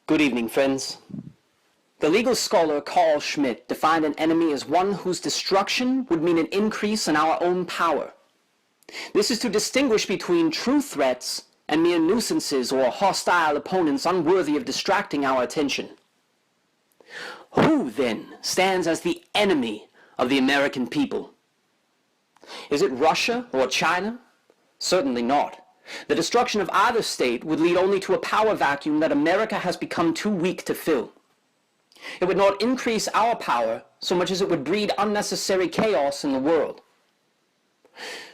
Good evening, friends. The legal scholar Carl Schmitt defined an enemy as one whose destruction would mean an increase in our own power. This is to distinguish between true threats and mere nuisances or hostile opponents unworthy of distracting our attention. Who, then, stands as the enemy of the American people? Is it Russia or China? Certainly not. The destruction of either state would lead only to a power vacuum that America has become too weak to fill. It would not increase our power so much as it would breed unnecessary chaos in the world.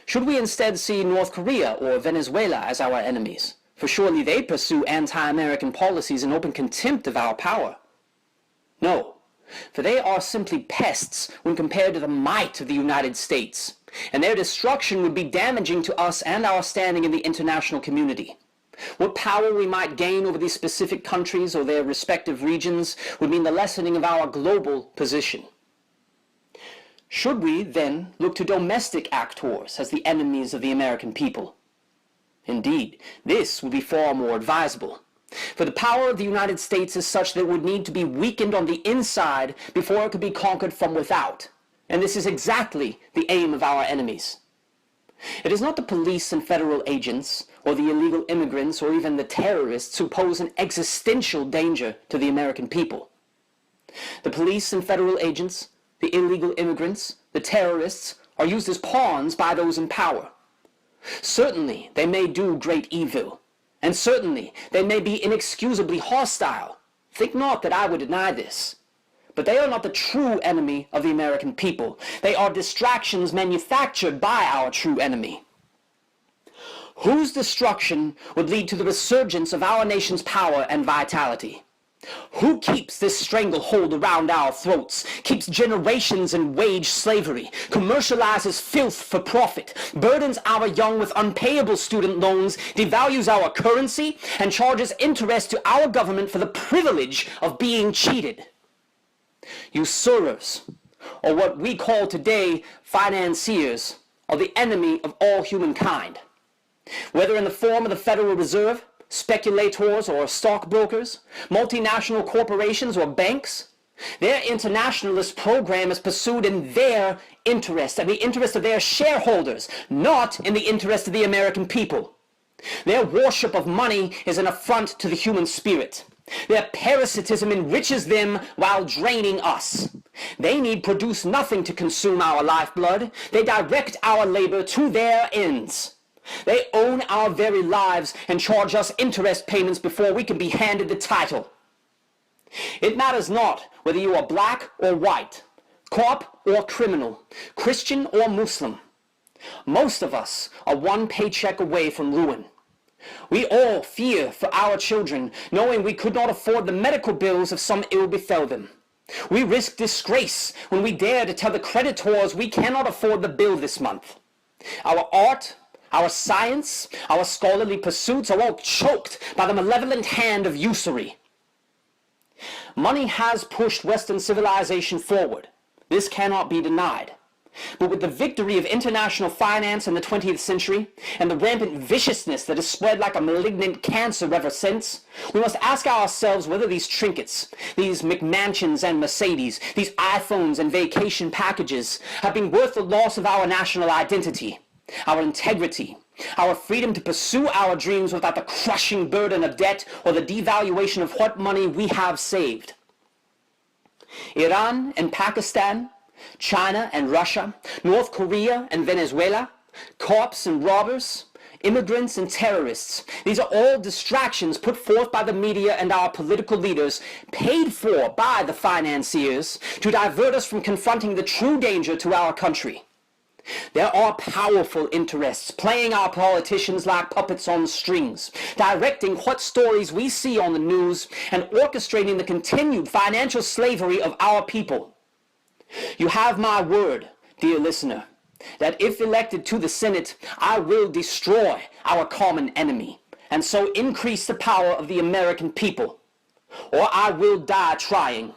Should we instead see North Korea or Venezuela as our enemies? For surely they pursue anti-American policies in open contempt of our power. No, for they are simply pests when compared to the might of the United States, and their destruction would be damaging to us and our standing in the international community. What power we might gain over these specific countries or their respective regions would mean the lessening of our global position. Should we, then, look to domestic actors as the enemies of the American people? Indeed, this would be far more advisable. For the power of the United States is such that it would need to be weakened on the inside before it could be conquered from without. And this is exactly the aim of our enemies. It is not the police and federal agents, or the illegal immigrants, or even the terrorists who pose an existential danger to the American people. The police and federal agents, the illegal immigrants, the terrorists, are used as pawns by those in power. Certainly, they may do great evil, and certainly they may be inexcusably hostile. Think not that I would deny this. But they are not the true enemy of the American people. They are distractions manufactured by our true enemy. Whose destruction would lead to the resurgence of our nation's power and vitality? Who keeps this stranglehold around our throats, keeps generations in wage slavery, commercializes filth for profit, burdens our young with unpayable student loans, devalues our currency, and charges interest to our government for the privilege of being cheated? Usurers, or what we call today financiers, are the enemy of all humankind. Whether in the form of the Federal Reserve, speculators or stockbrokers, multinational corporations or banks, their internationalist program is pursued in their interest and the interest of their shareholders, not in the interest of the American people. Their worship of money is an affront to the human spirit. Their parasitism enriches them while draining us. They need produce nothing to consume our lifeblood. They direct our labor to their ends. They own our very lives and charge us interest payments before we can be handed the title. It matters not whether you are black or white, cop or criminal, Christian or Muslim. Most of us are one paycheck away from ruin. We all fear for our children, knowing we could not afford the medical bills if some ill befell them. We risk disgrace when we dare to tell the creditors we cannot afford the bill this month. Our art, our science, our scholarly pursuits are all choked by the malevolent hand of usury. Money has pushed Western civilization forward. This cannot be denied. But with the victory of international finance in the 20th century, and the rampant viciousness that has spread like a malignant cancer ever since, we must ask ourselves whether these trinkets, these McMansions and Mercedes, these iPhones and vacation packages, have been worth the loss of our national identity, our integrity, our freedom to pursue our dreams without the crushing burden of debt or the devaluation of what money we have saved. Iran and Pakistan, China and Russia, North Korea and Venezuela, cops and robbers, immigrants and terrorists. These are all distractions put forth by the media and our political leaders, paid for by the financiers, to divert us from confronting the true danger to our country. There are powerful interests playing our politicians like puppets on strings, directing what stories we see on the news and orchestrating the continued financial slavery of our people. You have my word, dear listener, that if elected to the Senate, I will destroy our common enemy, and so increase the power of the American people, or I will die trying.